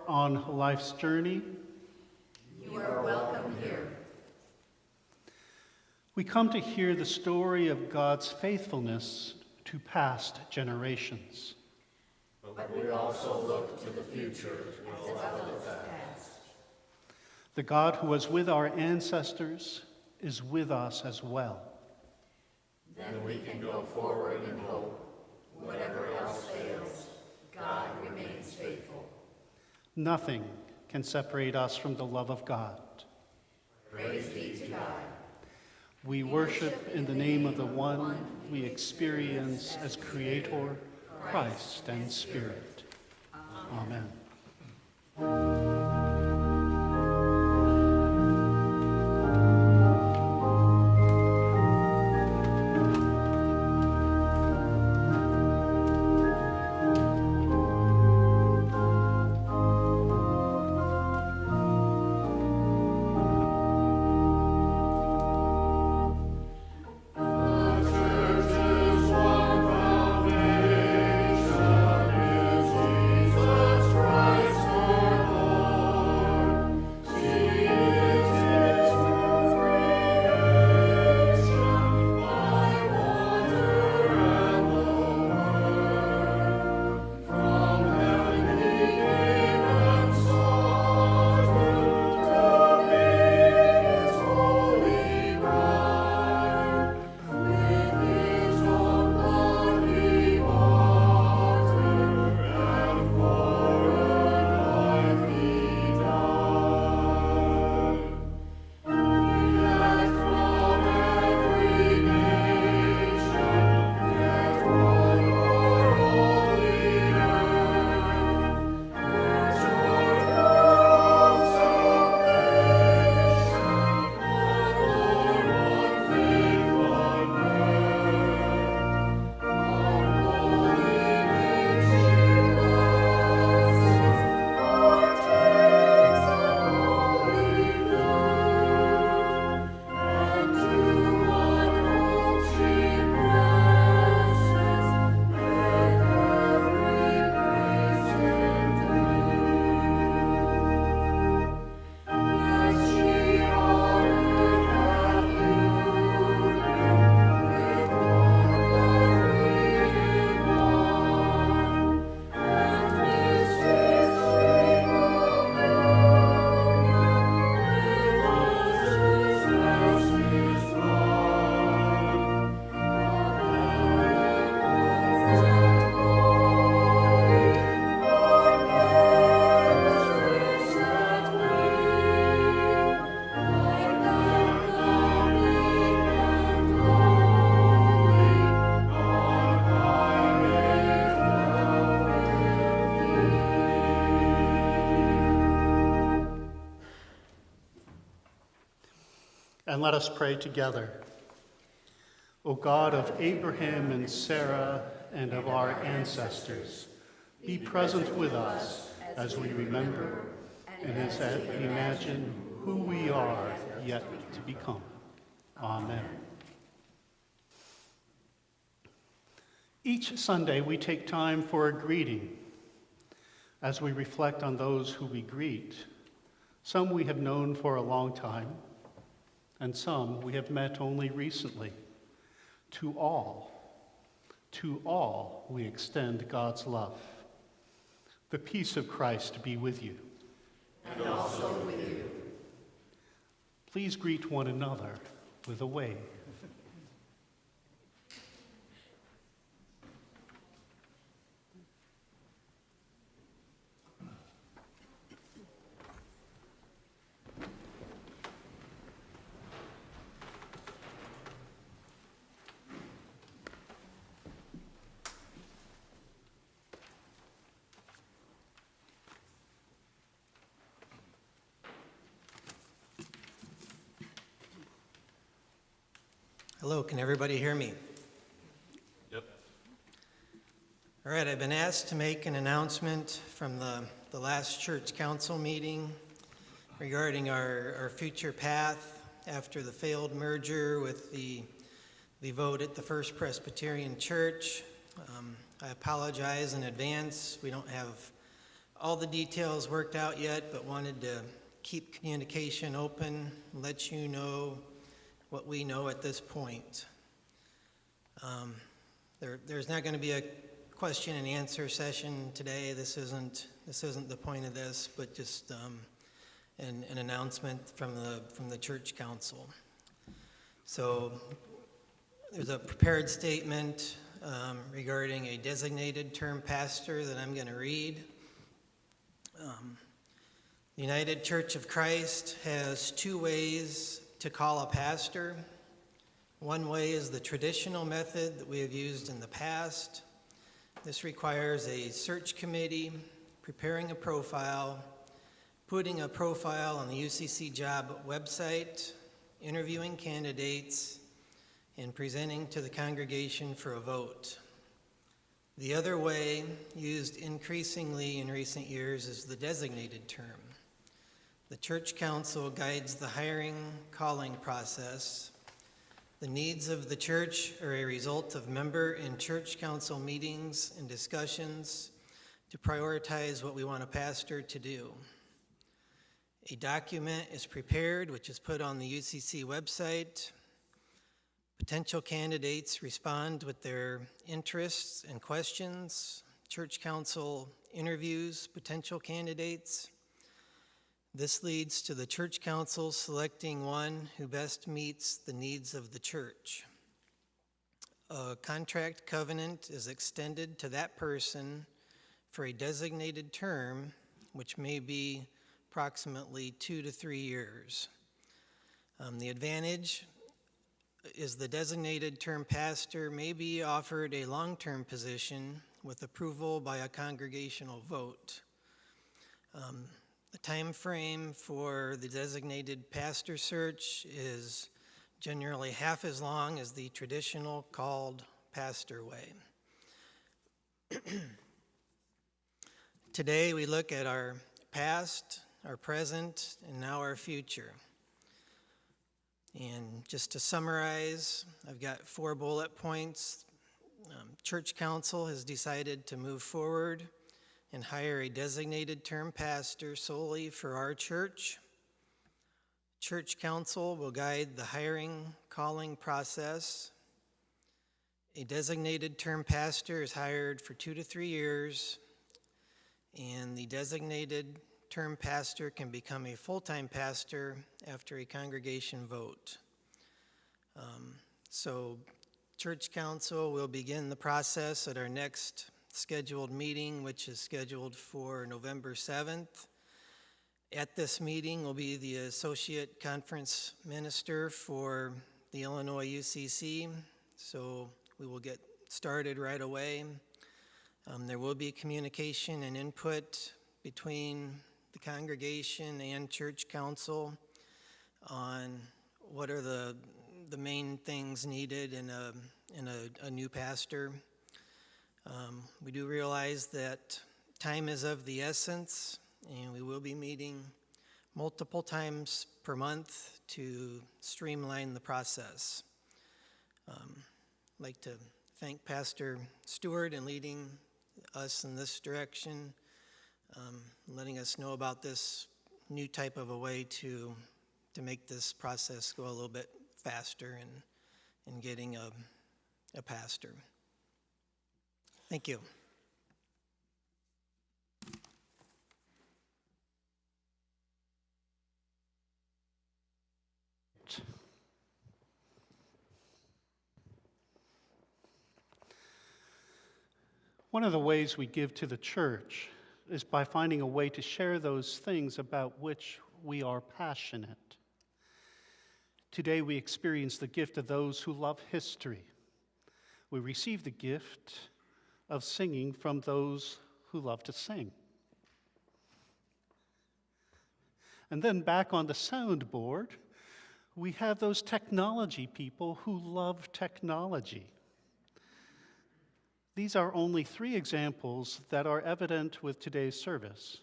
on life's journey, you are welcome here. we come to hear the story of God's faithfulness to past generations. But we also look to the future as well as the past. The God who was with our ancestors is with us as well. Then we can go forward in hope. Whatever else fails, God remains faithful. Nothing can separate us from the love of God. Praise be to God. We worship in the name of the one we experience as Creator, Christ, and Spirit. Amen. And let us pray together. O God of Abraham and Sarah and of our ancestors, be present with us as we remember and as we imagine who we are yet to become. Amen. Each Sunday we take time for a greeting as we reflect on those who we greet. Some we have known for a long time, and some we have met only recently. To all we extend God's love. The peace of Christ be with you. And also with you. Please greet one another with a wave. Hello, can everybody hear me? Yep. All right, I've been asked to make an announcement from the last church council meeting regarding our future path after the failed merger with the vote at the First Presbyterian Church. I apologize in advance. We don't have all the details worked out yet, but wanted to keep communication open, and let you know what we know at this point. There's not going to be a question and answer session today. This isn't the point of this, but just an announcement from the church council. So there's a prepared statement regarding a designated term pastor that I'm going to read. The United Church of Christ has two ways to call a pastor. One way is the traditional method that we have used in the past. This requires a search committee, preparing a profile, putting a profile on the UCC job website, interviewing candidates, and presenting to the congregation for a vote. The other way, used increasingly in recent years, is the designated term. The church council guides the hiring, calling process. The needs of the church are a result of member and church council meetings and discussions to prioritize what we want a pastor to do. A document is prepared, which is put on the UCC website. Potential candidates respond with their interests and questions. Church council interviews potential candidates. This leads to the church council selecting one who best meets the needs of the church. A contract covenant is extended to that person for a designated term, which may be approximately 2 to 3 years. The advantage is the designated term pastor may be offered a long-term position with approval by a congregational vote. The time frame for the designated pastor search is generally half as long as the traditional called pastor way. Today we look at our past, our present, and now our future. And just to summarize, I've got 4 bullet points. Church council has decided to move forward and hire a designated term pastor solely for our church. Church council will guide the hiring, calling process. A designated term pastor is hired for 2 to 3 years, and the designated term pastor can become a full-time pastor after a congregation vote. So church council will begin the process at our next scheduled meeting, which is scheduled for November 7th. At this meeting will be the Associate Conference Minister for the Illinois UCC, so we will get started right away. There will be communication and input between the congregation and church council on what are the main things needed in a new pastor. We do realize that time is of the essence, and we will be meeting multiple times per month to streamline the process. I'd like to thank Pastor Stewart in leading us in this direction, letting us know about this new type of a way to make this process go a little bit faster in getting a pastor. Thank you. One of the ways we give to the church is by finding a way to share those things about which we are passionate. Today we experience the gift of those who love history. We receive the gift of singing from those who love to sing. And then back on the soundboard, we have those technology people who love technology. These are only 3 examples that are evident with today's service.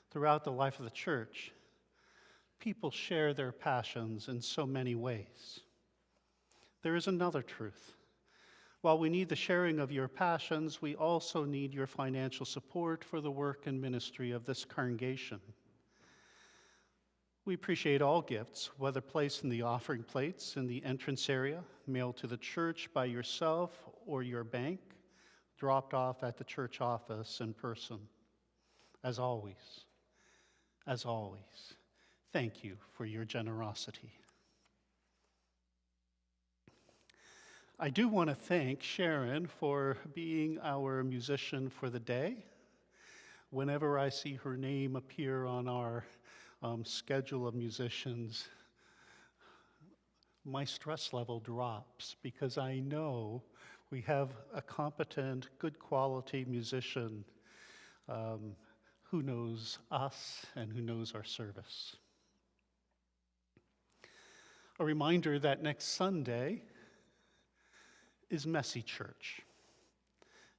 Throughout the life of the church, people share their passions in so many ways. There is another truth. While we need the sharing of your passions, we also need your financial support for the work and ministry of this congregation. We appreciate all gifts, whether placed in the offering plates in the entrance area, mailed to the church by yourself or your bank, dropped off at the church office in person. As always, thank you for your generosity. I do want to thank Sharon for being our musician for the day. Whenever I see her name appear on our schedule of musicians, my stress level drops because I know we have a competent, good quality musician who knows us and who knows our service. A reminder that next Sunday is Messy Church.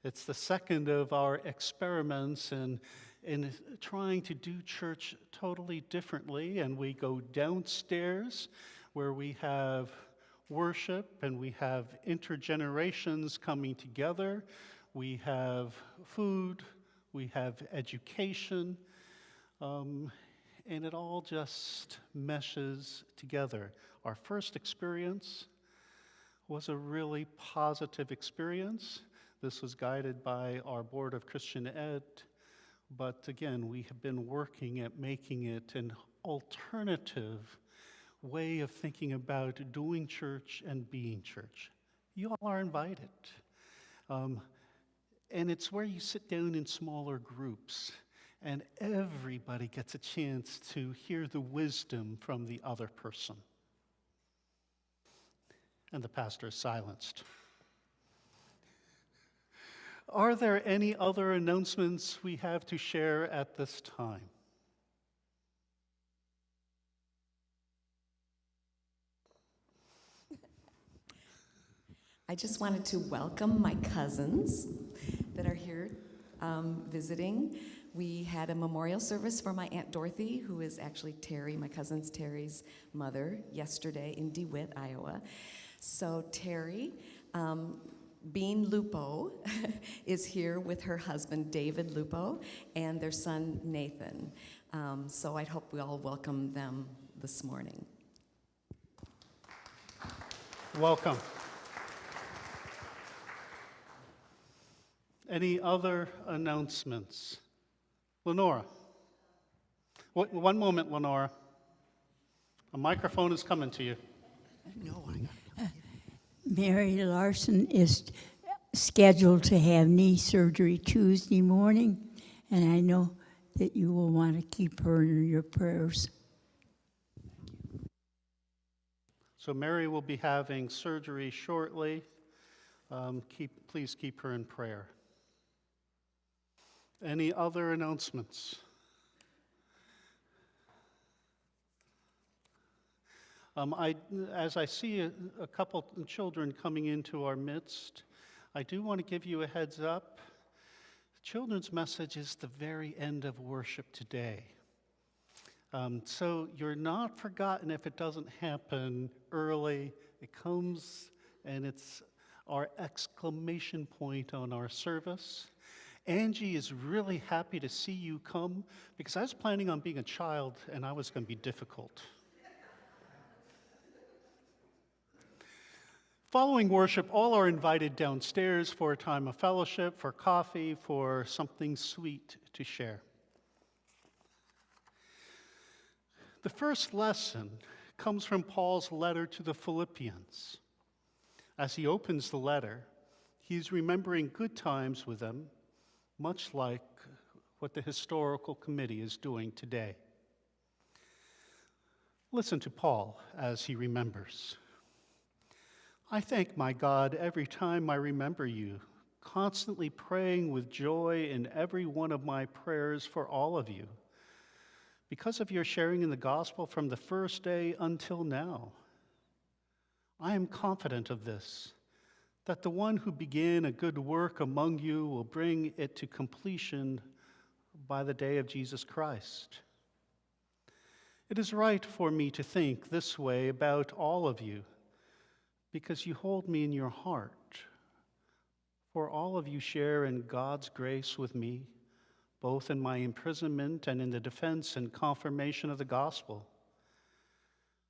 It's the second of our experiments in trying to do church totally differently, and we go downstairs where we have worship and we have intergenerations coming together. We have food, we have education, and it all just meshes together. Our first experience was a really positive experience. This was guided by our Board of Christian Ed, but again, we have been working at making it an alternative way of thinking about doing church and being church. You all are invited. And it's where you sit down in smaller groups, and everybody gets a chance to hear the wisdom from the other person. And the pastor is silenced. Are there any other announcements we have to share at this time? I just wanted to welcome my cousins that are here visiting. We had a memorial service for my Aunt Dorothy, who is actually Terry, my cousin Terry's mother, yesterday in DeWitt, Iowa. So Terry, Bean Lupo, is here with her husband, David Lupo, and their son, Nathan. So I hope we all welcome them this morning. Welcome. Any other announcements? Lenora. One moment, Lenora. A microphone is coming to you. No, Mary Larson is scheduled to have knee surgery Tuesday morning, and I know that you will want to keep her in your prayers. So Mary will be having surgery shortly. Please keep her in prayer. Any other announcements? As I see a couple children coming into our midst, I do want to give you a heads up. The children's message is the very end of worship today. So you're not forgotten if it doesn't happen early. It comes and it's our exclamation point on our service. Angie is really happy to see you come because I was planning on being a child and I was going to be difficult. Following worship, all are invited downstairs for a time of fellowship, for coffee, for something sweet to share. The first lesson comes from Paul's letter to the Philippians. As he opens the letter, he's remembering good times with them, much like what the historical committee is doing today. Listen to Paul as he remembers. I thank my God every time I remember you, constantly praying with joy in every one of my prayers for all of you, because of your sharing in the gospel from the first day until now. I am confident of this, that the one who began a good work among you will bring it to completion by the day of Jesus Christ. It is right for me to think this way about all of you, because you hold me in your heart, For all of you share in God's grace with me, both in my imprisonment and in the defense and confirmation of the gospel.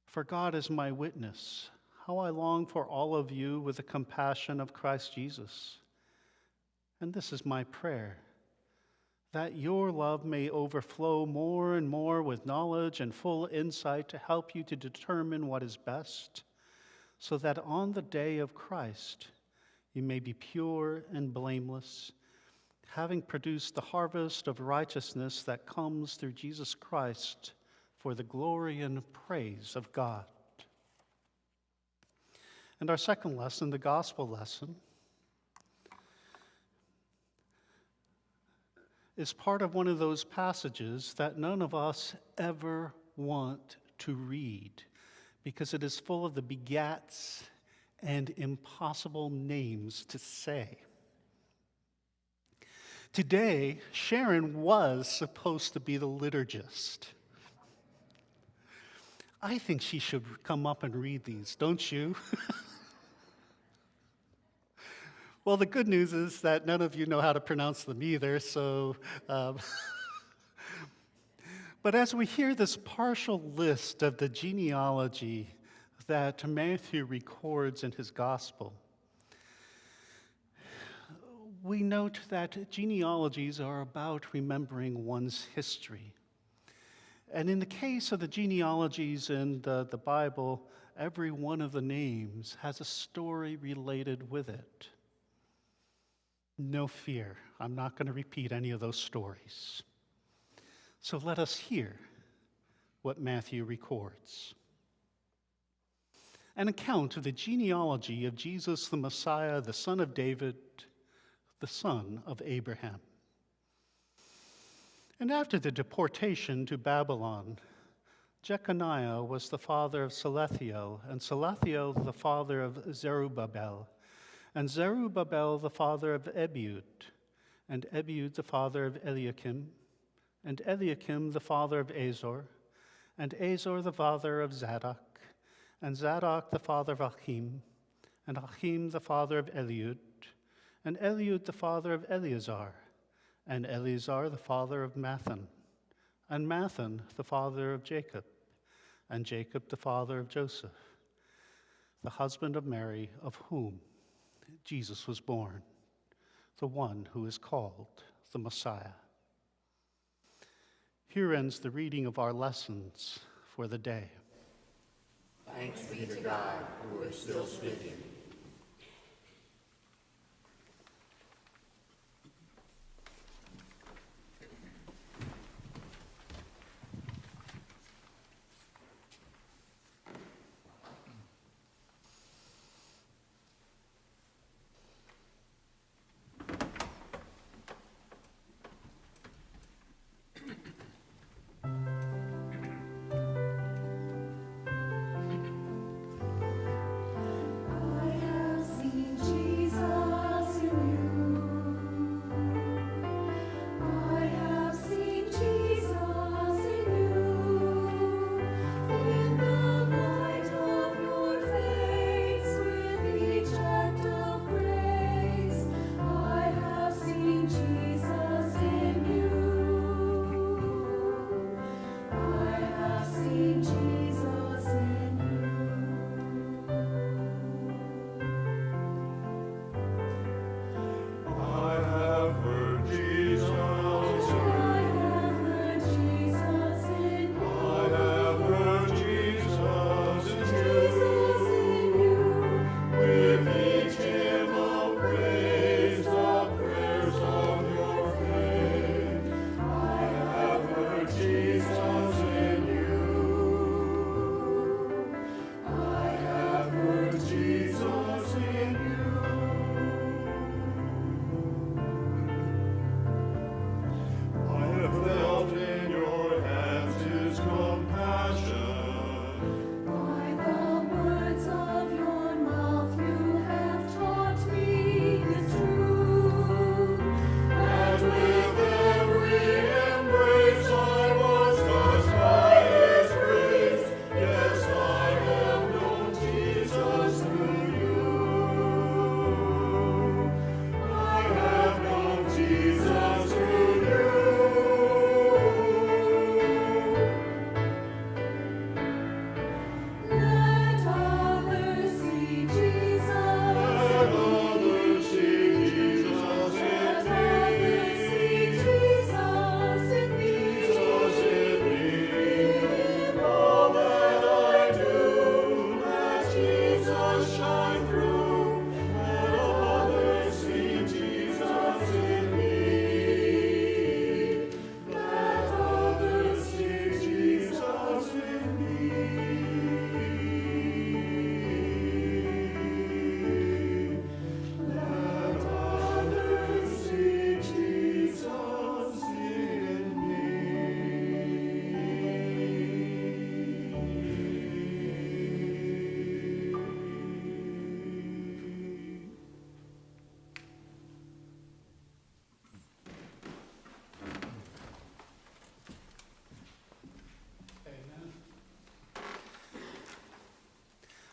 For God is my witness, how I long for all of you with the compassion of Christ Jesus. And this is my prayer, that your love may overflow more and more with knowledge and full insight to help you to determine what is best, so that on the day of Christ you may be pure and blameless, having produced the harvest of righteousness that comes through Jesus Christ for the glory and praise of God. And our second lesson, the gospel lesson, is part of one of those passages that none of us ever want to read because it is full of the begats and impossible names to say. Today, Sharon was supposed to be the liturgist. I think she should come up and read these, don't you? Well, the good news is that none of you know how to pronounce them either, so... But as we hear this partial list of the genealogy that Matthew records in his gospel, we note that genealogies are about remembering one's history. And in the case of the genealogies in the Bible, every one of the names has a story related with it. No fear, I'm not going to repeat any of those stories. So let us hear what Matthew records. An account of the genealogy of Jesus the Messiah, the son of David, the son of Abraham. And after the deportation to Babylon, Jeconiah was the father of Salathiel, and Salathiel the father of Zerubbabel, and Zerubbabel the father of Ebiud, and Ebiud the father of Eliakim, and Eliakim the father of Azor, and Azor the father of Zadok, and Zadok the father of Achim, and Achim the father of Eliud, and Eliud the father of Eleazar, and Eleazar the father of Mathan, and Mathan the father of Jacob, and Jacob the father of Joseph, the husband of Mary, of whom Jesus was born, the one who is called the Messiah. Here ends the reading of our lessons for the day. Thanks be to God who is still speaking. I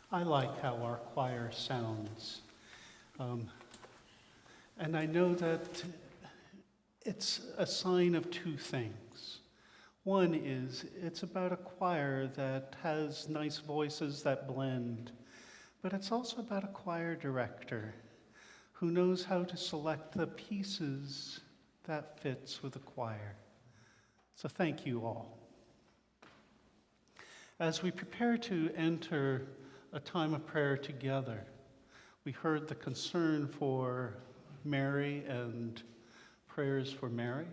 I like how our choir sounds. And I know that it's a sign of two things. One is it's about a choir that has nice voices that blend, but it's also about a choir director who knows how to select the pieces that fits with the choir. So thank you all. As we prepare to enter a time of prayer together, we heard the concern for Mary and prayers for Mary.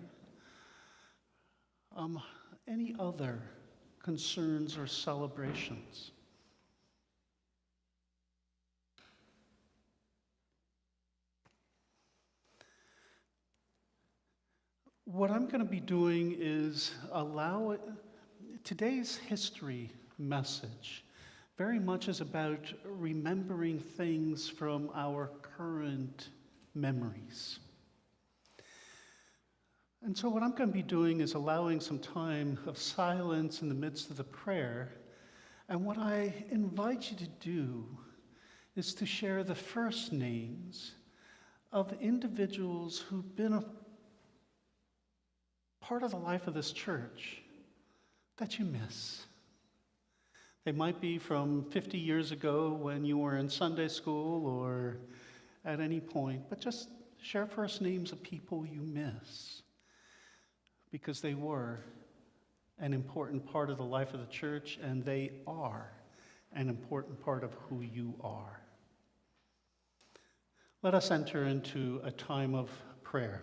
Any other concerns or celebrations? What I'm going to be doing is today's history message very much is about remembering things from our current memories. And so what I'm going to be doing is allowing some time of silence in the midst of the prayer. And what I invite you to do is to share the first names of individuals who've been a part of the life of this church that you miss. They might be from 50 years ago when you were in Sunday school or at any point, but just share first names of people you miss because they were an important part of the life of the church and they are an important part of who you are. Let us enter into a time of prayer.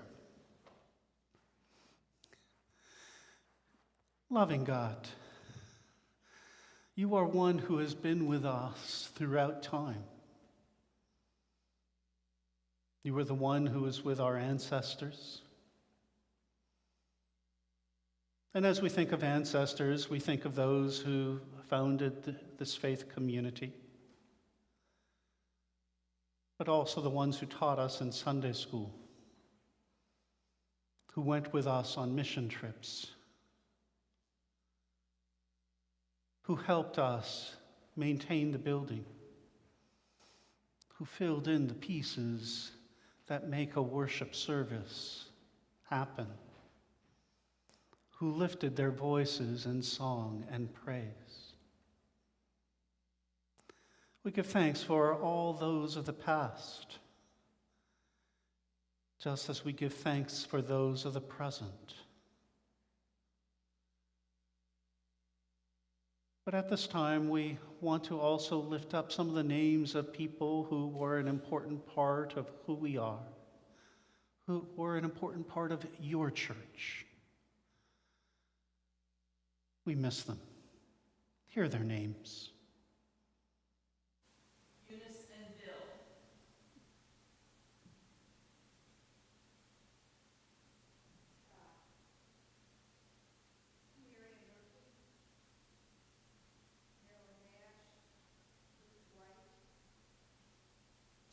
Loving God, you are one who has been with us throughout time. You were the one who was with our ancestors. And as we think of ancestors, we think of those who founded this faith community, but also the ones who taught us in Sunday school, who went with us on mission trips, who helped us maintain the building, who filled in the pieces that make a worship service happen, who lifted their voices in song and praise. We give thanks for all those of the past, just as we give thanks for those of the present. But at this time, we want to also lift up some of the names of people who were an important part of who we are, who were an important part of your church. We miss them. Hear their names. Eunice and Bill.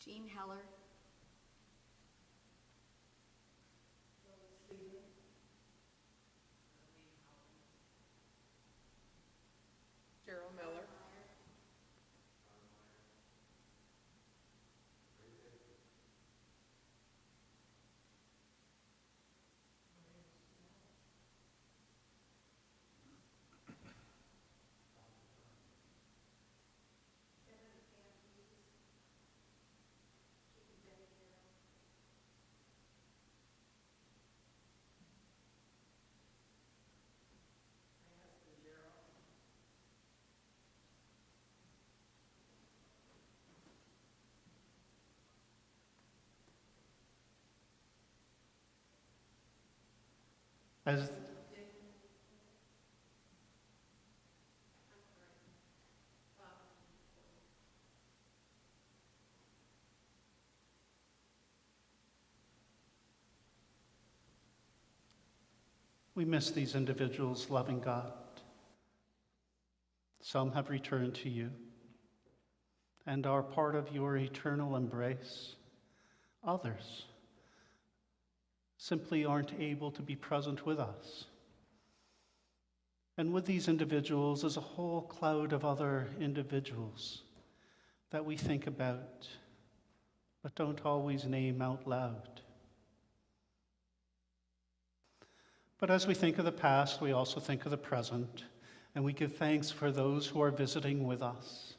Jean Heller. Cheryl Miller. As we miss these individuals, loving God. Some have returned to you and are part of your eternal embrace. Others simply aren't able to be present with us. And with these individuals is a whole cloud of other individuals that we think about, but don't always name out loud. But as we think of the past, we also think of the present, and we give thanks for those who are visiting with us.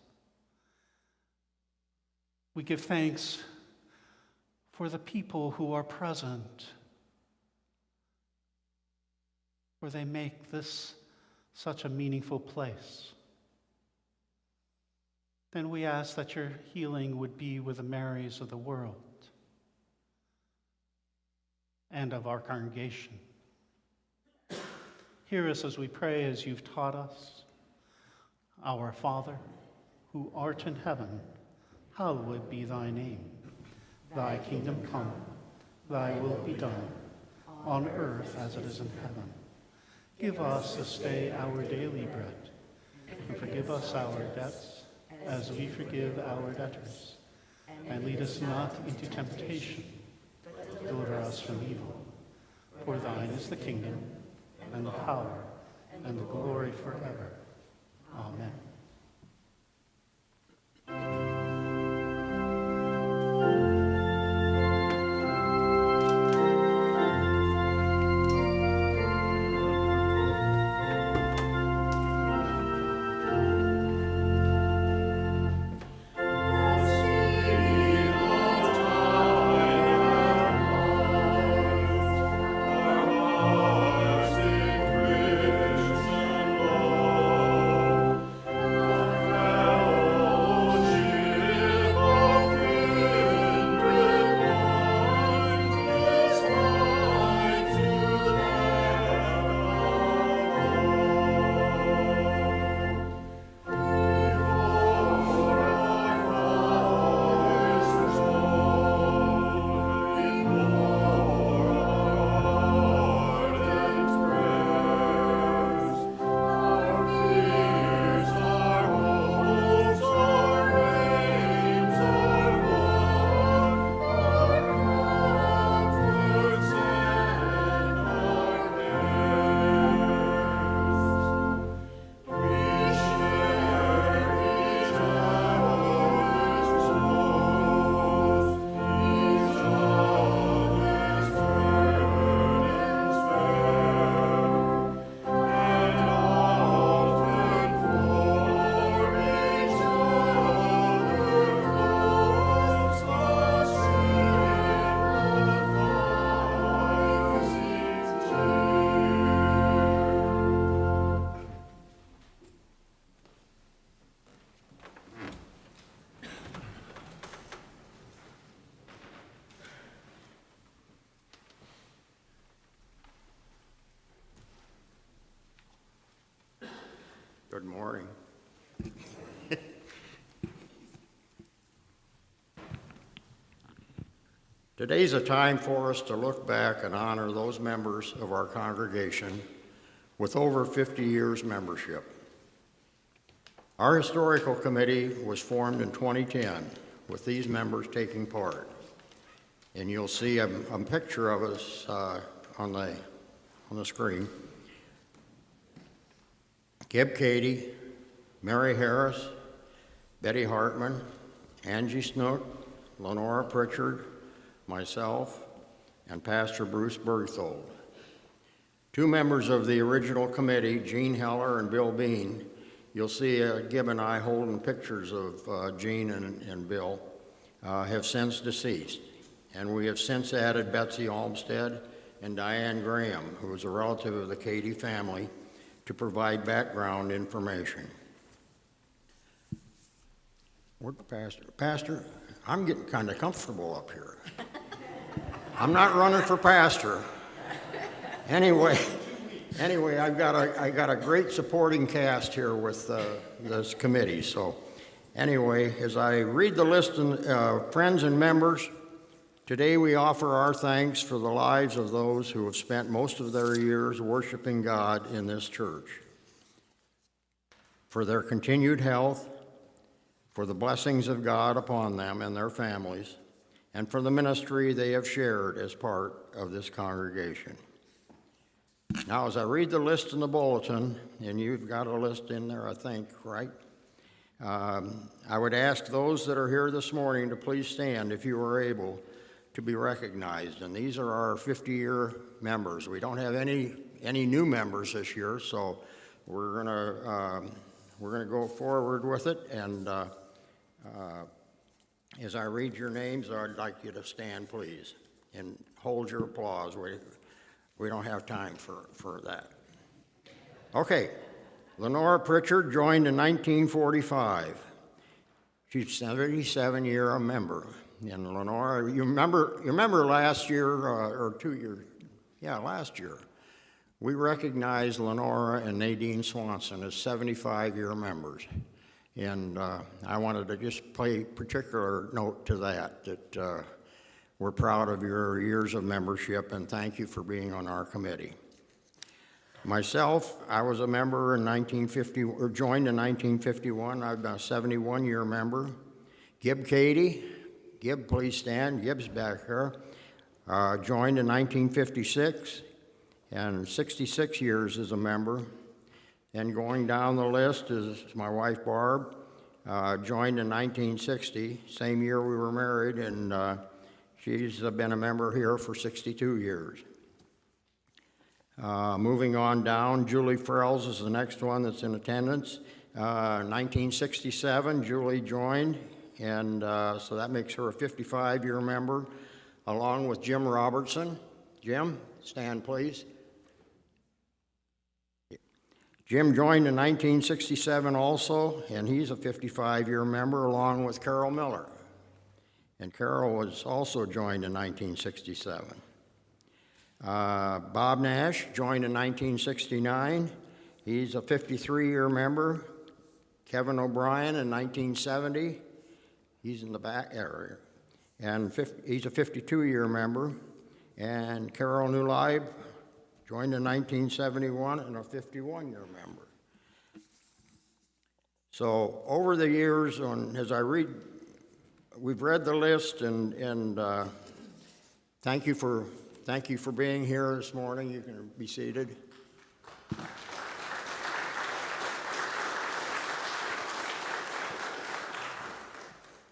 We give thanks for the people who are present, for they make this such a meaningful place. Then we ask that your healing would be with the Marys of the world and of our congregation. Hear us as we pray as you've taught us. Our Father, who art in heaven, hallowed be thy name. Thy kingdom come, thy will be done, on earth as it is in heaven. Give us this day our daily bread, and forgive us our debts, as we forgive our debtors. And lead us not into temptation, but deliver us from evil. For thine is the kingdom, and the power, and the glory forever. Amen. Good morning. Today's a time for us to look back and honor those members of our congregation with over 50 years membership. Our historical committee was formed in 2010 with these members taking part. And you'll see a picture of us on the screen. Gib Cady, Mary Harris, Betty Hartman, Angie Snook, Lenora Pritchard, myself, and Pastor Bruce Berthold. Two members of the original committee, Gene Heller and Bill Bean, you'll see Gib and I holding pictures of Gene and Bill, have since deceased. And we have since added Betsy Olmsted and Diane Graham, who is a relative of the Cady family, to provide background information. Where's the pastor? Pastor, I'm getting kind of comfortable up here. I'm not running for pastor. Anyway, I got a great supporting cast here with this committee. So, anyway, as I read the list of friends and members, today we offer our thanks for the lives of those who have spent most of their years worshiping God in this church, for their continued health, for the blessings of God upon them and their families, and for the ministry they have shared as part of this congregation. Now, as I read the list in the bulletin, and you've got a list in there, I think, right? I would ask those that are here this morning to please stand if you are able to be recognized. And these are our 50-year members. We don't have any new members this year, so we're gonna go forward with it. And as I read your names, I'd like you to stand, please, and hold your applause. We don't have time for that. Okay, Lenora Pritchard joined in 1945. She's 77-year member. And Lenora, you remember last year, or 2 years, last year, we recognized Lenora and Nadine Swanson as 75-year members. And I wanted to just pay particular note to that we're proud of your years of membership, and thank you for being on our committee. Myself, I was a member in joined in 1951. I've been a 71-year member. Gib Cady, Gib, please stand. Gib's back here. Joined in 1956, and 66 years as a member. And going down the list is my wife, Barb. Joined in 1960, same year we were married, and she's been a member here for 62 years. Moving on down, Julie Farrells is the next one that's in attendance. 1967, Julie joined, and so that makes her a 55-year member, along with Jim Robertson. Jim, stand please. Jim joined in 1967 also, and he's a 55-year member, along with Carol Miller. And Carol was also joined in 1967. Bob Nash joined in 1969. He's a 53-year member. Kevin O'Brien in 1970. He's in the back area. And he's a 52-year member. And Carol Newleib joined in 1971 and a 51-year member. So over the years, we've read the list, and thank you for being here this morning. You can be seated.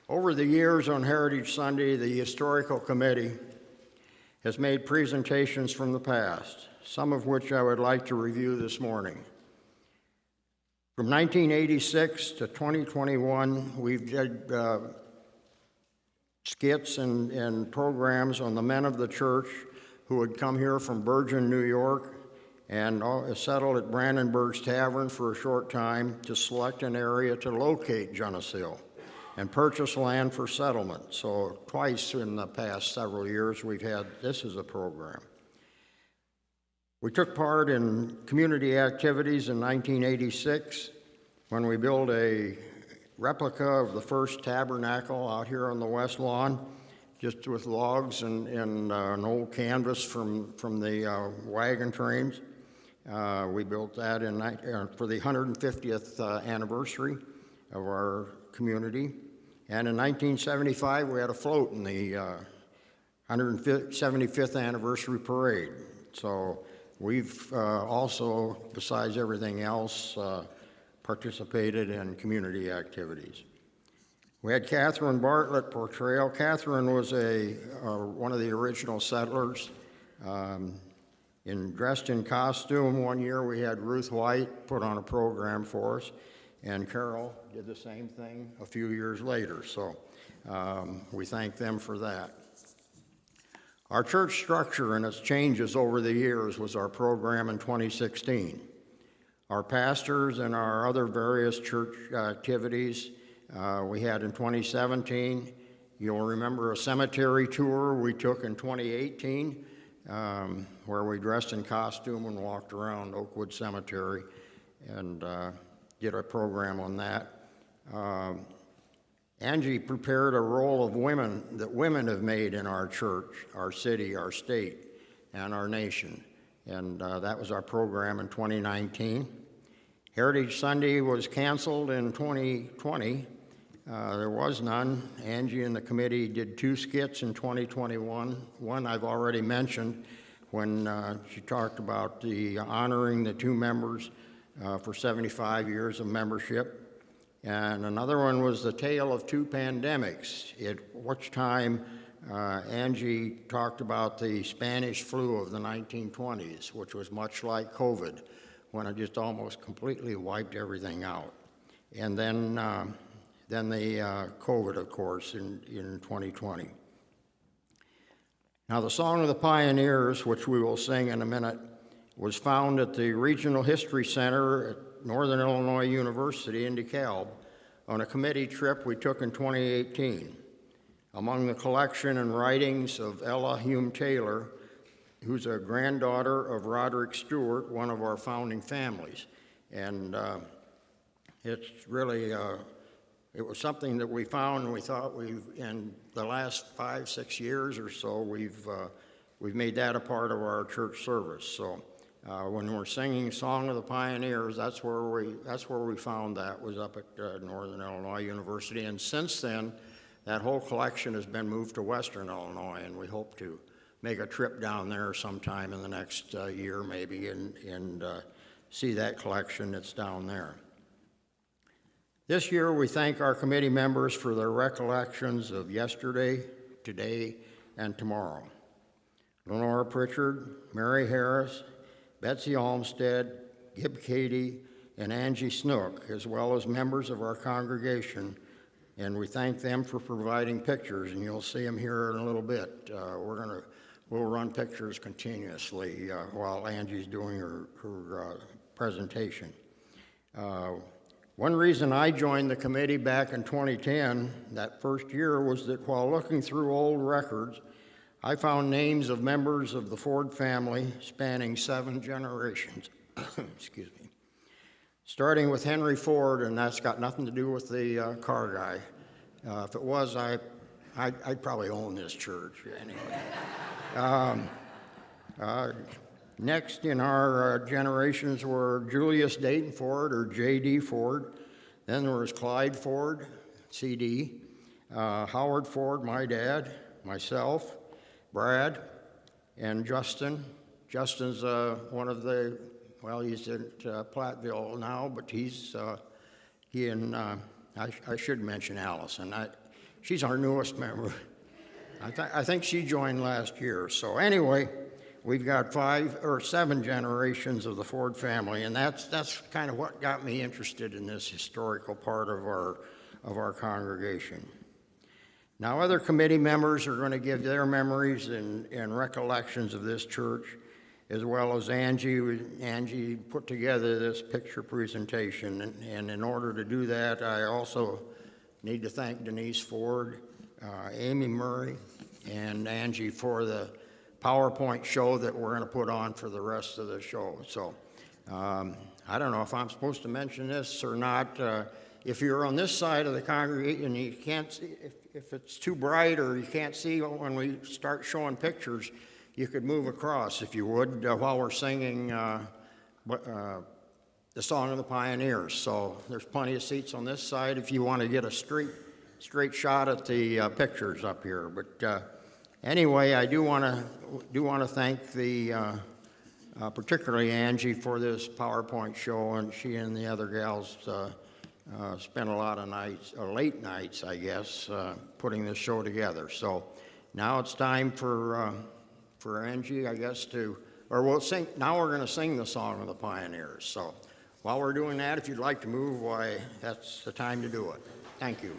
Over the years on Heritage Sunday, the Historical Committee has made presentations from the past, some of which I would like to review this morning. From 1986 to 2021, we've did skits and programs on the men of the church who had come here from Bergen, New York, and settled at Brandenburg's Tavern for a short time to select an area to locate Geneseo and purchase land for settlement. So twice in the past several years we've had this as a program. We took part in community activities in 1986 when we built a replica of the first tabernacle out here on the west lawn, just with logs and an old canvas from the wagon trains. We built that for the 150th anniversary of our community. And in 1975, we had a float in the 175th anniversary parade. So we've also, besides everything else, participated in community activities. We had Catherine Bartlett portrayal. Catherine was one of the original settlers. Dressed in costume one year, we had Ruth White put on a program for us, and Carol did the same thing a few years later. So we thank them for that. Our church structure and its changes over the years was our program in 2016. Our pastors and our other various church activities we had in 2017. You'll remember a cemetery tour we took in 2018 where we dressed in costume and walked around Oakwood Cemetery and did a program on that. Angie prepared a role of women that women have made in our church, our city, our state, and our nation. And that was our program in 2019. Heritage Sunday was canceled in 2020. There was none. Angie and the committee did 2 skits in 2021. One I've already mentioned when she talked about the honoring the 2 members for 75 years of membership. And another one was The Tale of Two Pandemics, at which time Angie talked about the Spanish flu of the 1920s, which was much like COVID, when it just almost completely wiped everything out. And then the COVID, of course, in 2020. Now, the Song of the Pioneers, which we will sing in a minute, was found at the Regional History Center at Northern Illinois University in DeKalb on a committee trip we took in 2018. Among the collection and writings of Ella Hume Taylor, who's a granddaughter of Roderick Stewart, one of our founding families. And it's really, it was something that we found, and we thought in the last 5-6 years or so, we've made that a part of our church service. So when we're singing Song of the Pioneers, that's where we found that, was up at Northern Illinois University. And since then, that whole collection has been moved to Western Illinois, and we hope to make a trip down there sometime in the next year maybe and see that collection that's down there. This year we thank our committee members for their recollections of yesterday, today, and tomorrow. Lenora Pritchard, Mary Harris, Betsy Olmsted, Gib Cady, and Angie Snook, as well as members of our congregation, and we thank them for providing pictures, and you'll see them here in a little bit. We'll run pictures continuously while Angie's doing her presentation. One reason I joined the committee back in 2010, that first year, was that while looking through old records, I found names of members of the Ford family spanning 7 generations. Excuse me. Starting with Henry Ford, and that's got nothing to do with the car guy. If it was, I'd probably own this church anyway. Next in our generations were Julius Dayton Ford, or J.D. Ford. Then there was Clyde Ford, C.D., Howard Ford, my dad, myself, Brad, and Justin. Justin's one of the, well, he's at Platteville now, but I should mention Allison. She's our newest member. I think she joined last year. So anyway, we've got 5 or 7 generations of the Ford family, and that's kind of what got me interested in this historical part of our congregation. Now, other committee members are going to give their memories and recollections of this church, as well as Angie. Angie put together this picture presentation, and in order to do that, I also need to thank Denise Ford, Amy Murray, and Angie for the PowerPoint show that we're going to put on for the rest of the show. So I don't know if I'm supposed to mention this or not. If you're on this side of the congregation and you can't see, if it's too bright or you can't see when we start showing pictures, you could move across, if you would, while we're singing the Song of the Pioneers. So there's plenty of seats on this side if you want to get a straight shot at the pictures up here. But anyway, I do want to thank particularly Angie for this PowerPoint show, and she and the other gals spent a lot of nights, or late nights, I guess, putting this show together. So now it's time for Angie, I guess, we'll sing. Now we're going to sing the Song of the Pioneers. So while we're doing that, if you'd like to move, why, that's the time to do it. Thank you.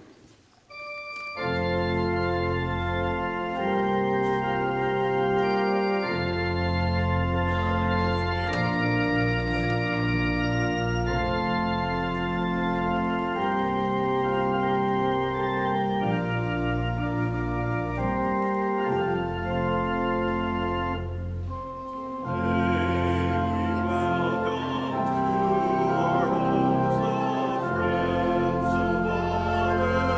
Welcome to our homes, the friends of honor.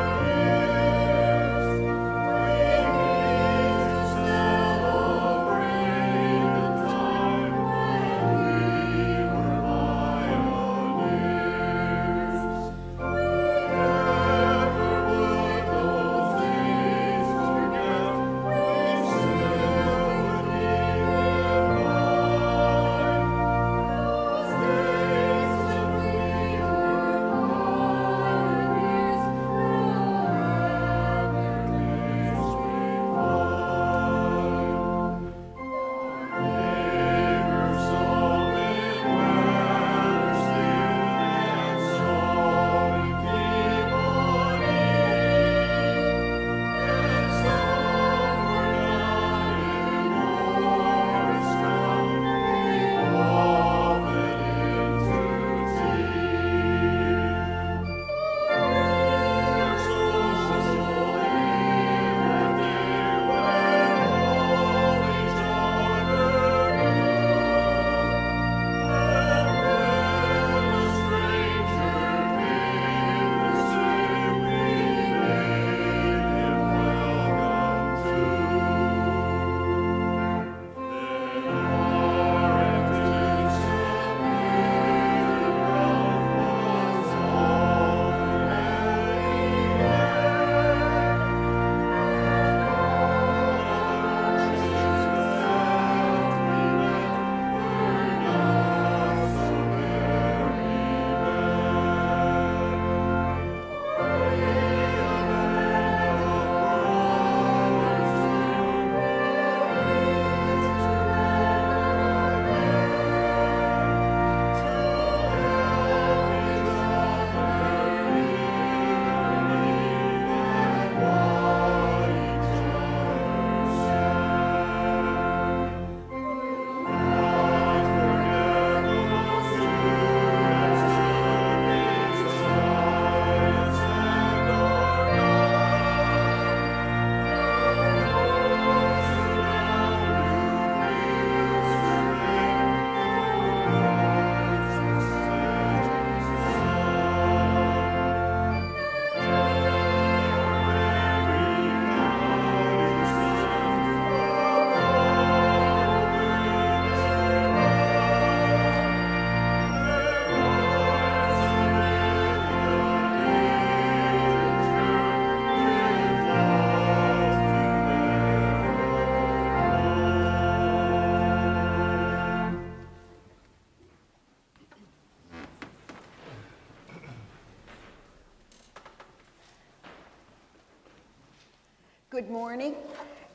Good morning,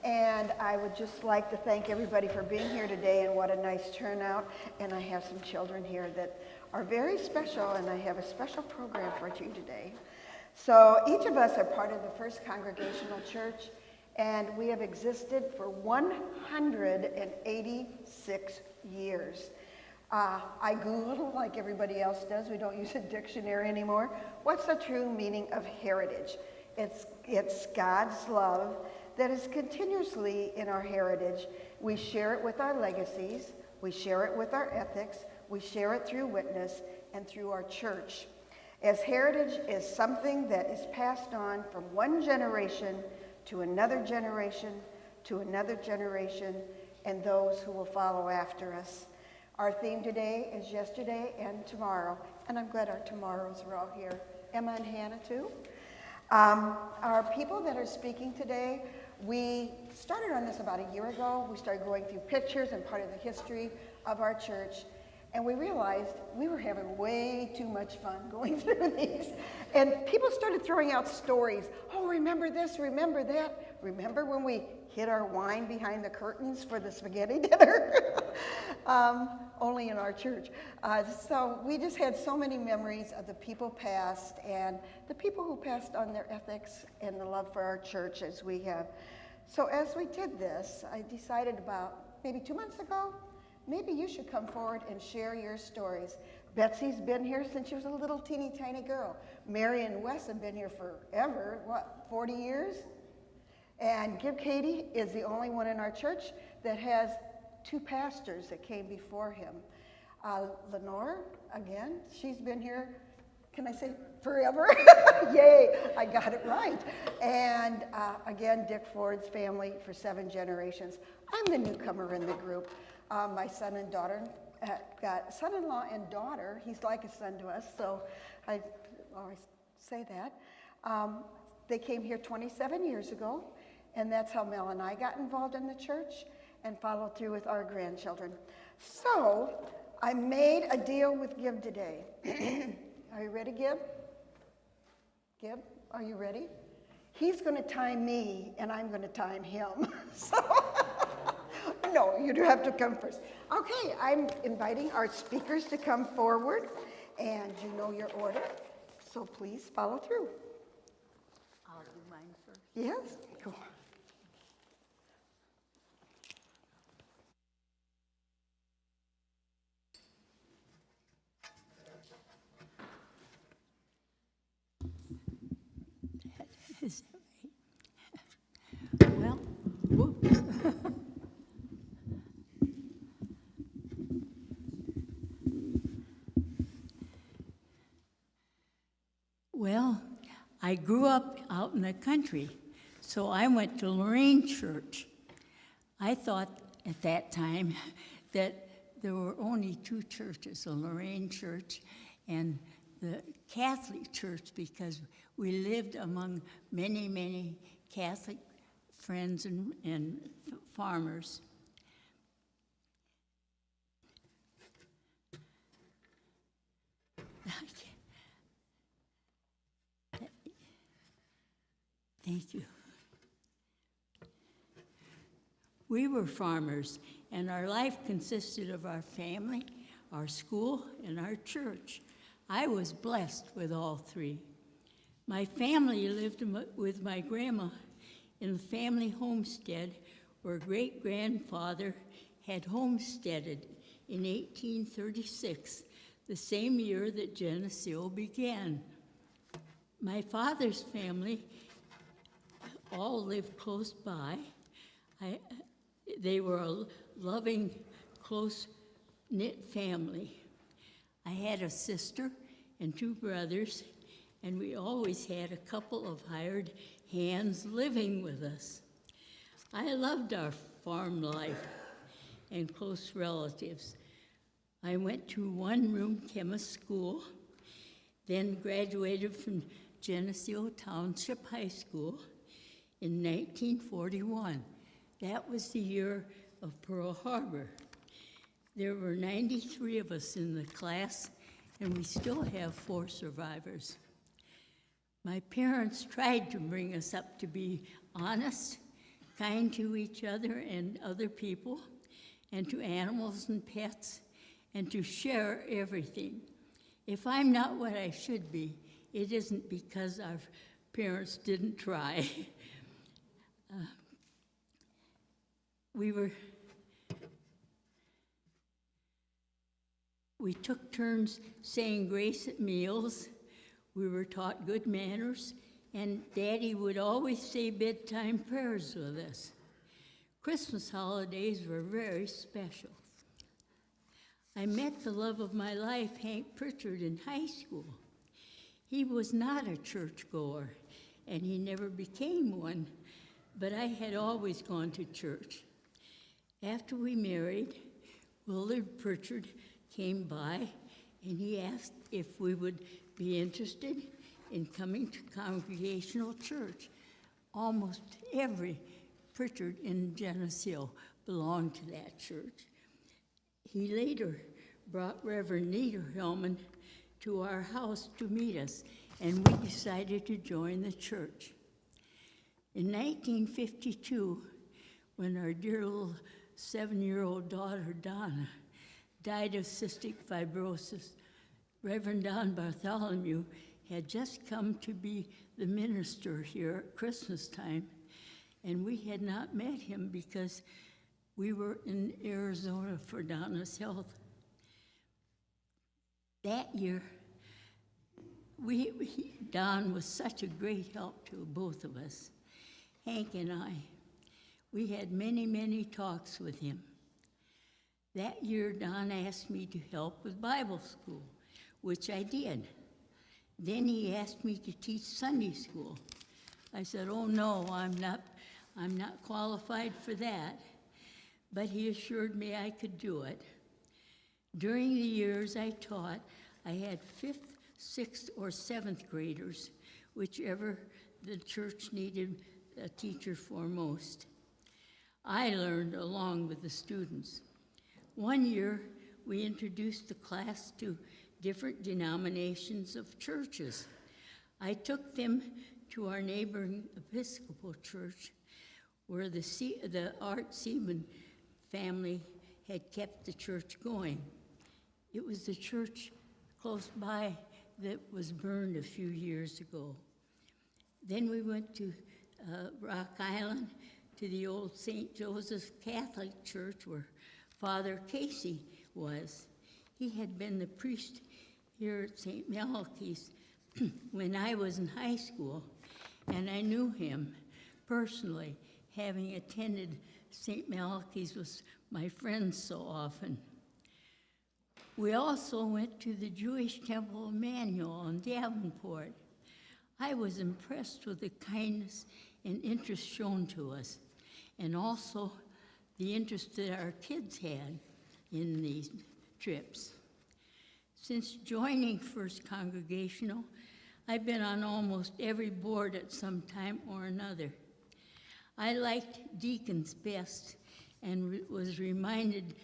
and I would just like to thank everybody for being here today, and what a nice turnout. And I have some children here that are very special, and I have a special program for you today. So each of us are part of the First Congregational Church, and we have existed for 186 years. I Googled like everybody else does. We don't use a dictionary anymore. What's the true meaning of heritage? It's God's love that is continuously in our heritage. We share it with our legacies. We share it with our ethics. We share it through witness and through our church. As heritage is something that is passed on from one generation to another generation to another generation, and those who will follow after us. Our theme today is yesterday and tomorrow, and I'm glad our tomorrows are all here. Emma and Hannah too. Our people that are speaking today, we started on this about a year ago. We started going through pictures and part of the history of our church, and we realized we were having way too much fun going through these. And people started throwing out stories. Oh, remember this, remember that. Remember when we hid our wine behind the curtains for the spaghetti dinner? Only in our church. So we just had so many memories of the people past and the people who passed on their ethics and the love for our church as we have. So as we did this, I decided about maybe 2 months ago, maybe you should come forward and share your stories. Betsy's been here since she was a little teeny tiny girl. Mary and Wes have been here forever, 40 years? And Gib Katie is the only one in our church that has 2 pastors that came before him. Lenore, again, she's been here, can I say forever? Yay, I got it right. And again, Dick Ford's family for 7 generations. I'm the newcomer in the group. My son and daughter, got son-in-law and daughter. He's like a son to us, so I always say that. They came here 27 years ago, and that's how Mel and I got involved in the church and followed through with our grandchildren. So I made a deal with Gib today. Are you ready, Gib? Gib, are you ready? He's going to time me, and I'm going to time him. So, no, you do have to come first. Okay, I'm inviting our speakers to come forward, and you know your order, so please follow through. I'll do mine first. Yes, go on. Is that right? Well, whoops. Well, I grew up out in the country, so I went to Lorraine Church. I thought at that time that there were only 2 churches, the Lorraine Church and the Catholic Church, because we lived among many, many Catholic friends and farmers. Thank you. We were farmers, and our life consisted of our family, our school, and our church. I was blessed with all 3. My family lived with my grandma in the family homestead where great-grandfather had homesteaded in 1836, the same year that Geneseo began. My father's family all lived close by. They were a loving, close-knit family. I had a sister and 2 brothers, and we always had a couple of hired hands living with us. I loved our farm life and close relatives. I went to 1-room chemist school, then graduated from Geneseo Township High School in 1941. That was the year of Pearl Harbor. There were 93 of us in the class, and we still have 4 survivors. My parents tried to bring us up to be honest, kind to each other and other people, and to animals and pets, and to share everything. If I'm not what I should be, it isn't because our parents didn't try. We took turns saying grace at meals. We were taught good manners, and Daddy would always say bedtime prayers with us. Christmas holidays were very special. I met the love of my life, Hank Pritchard, in high school. He was not a churchgoer, and he never became one, but I had always gone to church. After we married, Willard Pritchard came by, and he asked if we would be interested in coming to Congregational Church. Almost every Pritchard in Geneseo belonged to that church. He later brought Reverend Niederhellman to our house to meet us, and we decided to join the church. In 1952, when our dear little 7-year-old daughter, Donna, died of cystic fibrosis, Reverend Don Bartholomew had just come to be the minister here at Christmas time, and we had not met him because we were in Arizona for Donna's health. That year, Don was such a great help to both of us, Hank and I. We had many, many talks with him. That year, Don asked me to help with Bible school, which I did. Then he asked me to teach Sunday school. I said, "Oh no, I'm not qualified for that." But he assured me I could do it. During the years I taught, I had 5th, 6th, or 7th graders, whichever the church needed a teacher for most. I learned along with the students. One year, we introduced the class to different denominations of churches. I took them to our neighboring Episcopal church, where the Art Seaman family had kept the church going. It was the church close by that was burned a few years ago. Then we went to Rock Island, to the old St. Joseph's Catholic Church where Father Casey was. He had been the priest here at St. Malachy's when I was in high school, and I knew him personally, having attended St. Malachy's with my friends so often. We also went to the Jewish Temple Emmanuel in Davenport. I was impressed with the kindness and interest shown to us, and also the interest that our kids had in these trips. Since joining First Congregational, I've been on almost every board at some time or another. I liked deacons best and was reminded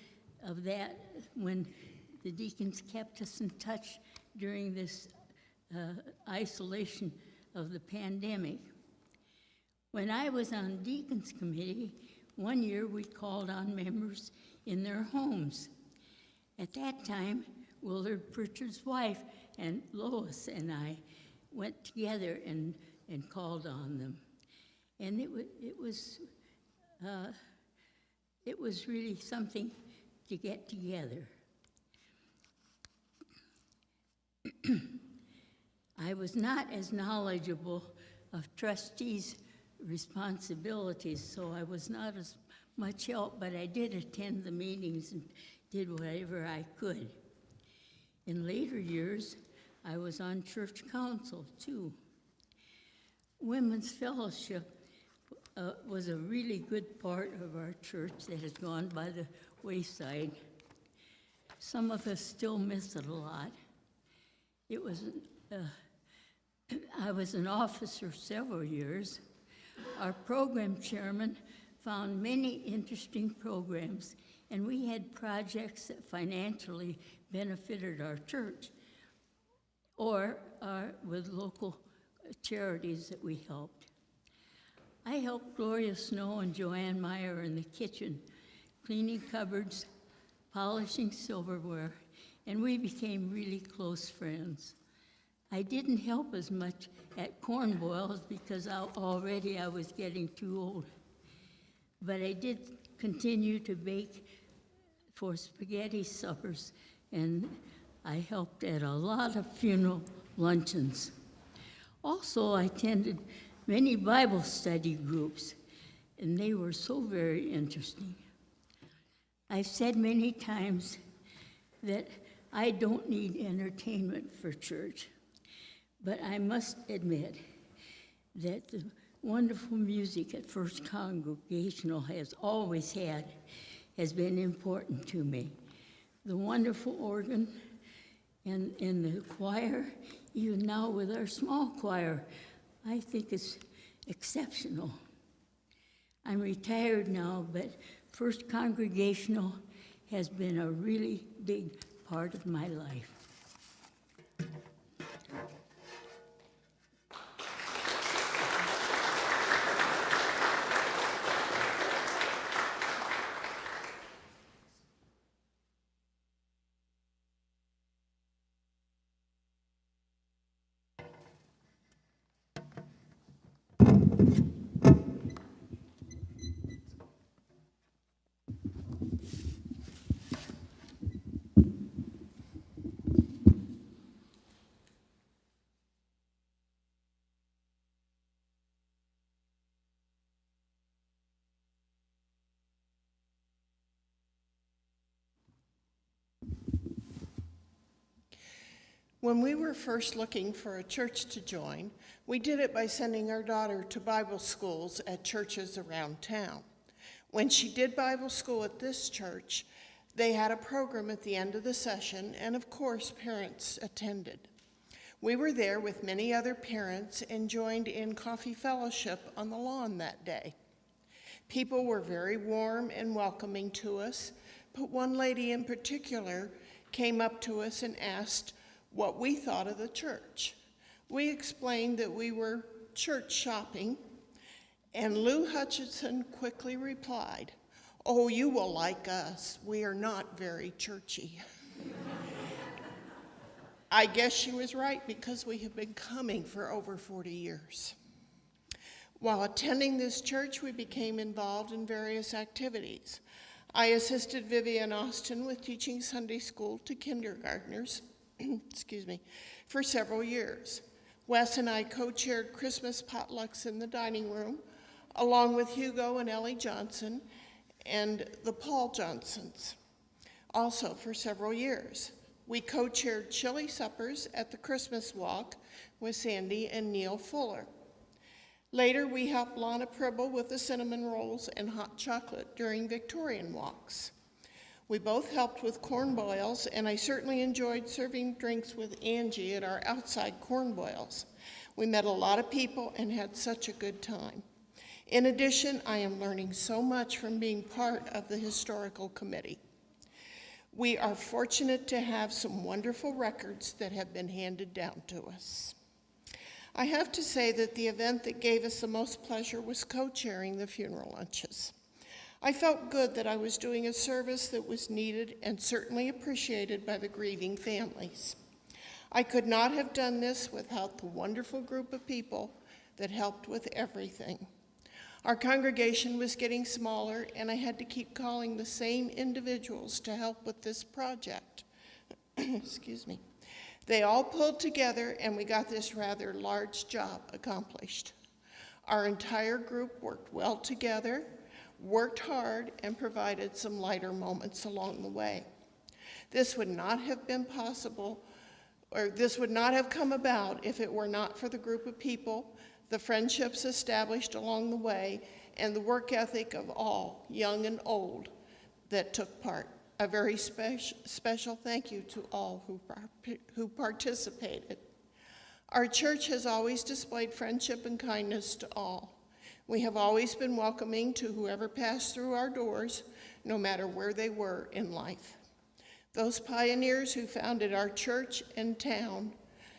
of that when the deacons kept us in touch during this isolation of the pandemic. When I was on Deacons Committee, one year we called on members in their homes. At that time, Willard Pritchard's wife and Lois and I went together and called on them. And it was really something to get together. I was not as knowledgeable of trustees' responsibilities, so I was not as much help, but I did attend the meetings and did whatever I could. In later years, I was on church council too. Women's Fellowship was a really good part of our church that has gone by the wayside. Some of us still miss it a lot. I was an officer several years. Our program chairman found many interesting programs, and we had projects that financially benefited our church or with local charities that we helped. I helped Gloria Snow and Joanne Meyer in the kitchen, cleaning cupboards, polishing silverware, and we became really close friends. I didn't help as much at corn boils because I was getting too old. But I did continue to bake for spaghetti suppers, and I helped at a lot of funeral luncheons. Also, I attended many Bible study groups, and they were so very interesting. I've said many times that I don't need entertainment for church, but I must admit that the wonderful music at First Congregational has always has been important to me. The wonderful organ and the choir, even now with our small choir, I think it's exceptional. I'm retired now, but First Congregational has been a really big part of my life. When we were first looking for a church to join, we did it by sending our daughter to Bible schools at churches around town. When she did Bible school at this church, they had a program at the end of the session, and of course, parents attended. We were there with many other parents and joined in coffee fellowship on the lawn that day. People were very warm and welcoming to us, but one lady in particular came up to us and asked what we thought of the church. We explained that we were church shopping, and Lou Hutchinson quickly replied, "Oh, you will like us. We are not very churchy." I guess she was right, because we have been coming for over 40 years. While attending this church, we became involved in various activities. I assisted Vivian Austin with teaching Sunday school to kindergartners for several years. Wes and I co-chaired Christmas potlucks in the dining room, along with Hugo and Ellie Johnson and the Paul Johnsons. Also for several years, we co-chaired chili suppers at the Christmas walk with Sandy and Neil Fuller. Later, we helped Lana Pribble with the cinnamon rolls and hot chocolate during Victorian walks. We both helped with corn boils, and I certainly enjoyed serving drinks with Angie at our outside corn boils. We met a lot of people and had such a good time. In addition, I am learning so much from being part of the historical committee. We are fortunate to have some wonderful records that have been handed down to us. I have to say that the event that gave us the most pleasure was co-chairing the funeral lunches. I felt good that I was doing a service that was needed and certainly appreciated by the grieving families. I could not have done this without the wonderful group of people that helped with everything. Our congregation was getting smaller, and I had to keep calling the same individuals to help with this project. Excuse me. They all pulled together, and we got this rather large job accomplished. Our entire group worked well together, worked hard, and provided some lighter moments along the way. This would not have been possible, or this would not have come about if it were not for the group of people, the friendships established along the way, and the work ethic of all, young and old, that took part. A very special thank you to all who participated. Our church has always displayed friendship and kindness to all. We have always been welcoming to whoever passed through our doors, no matter where they were in life. Those pioneers who founded our church and town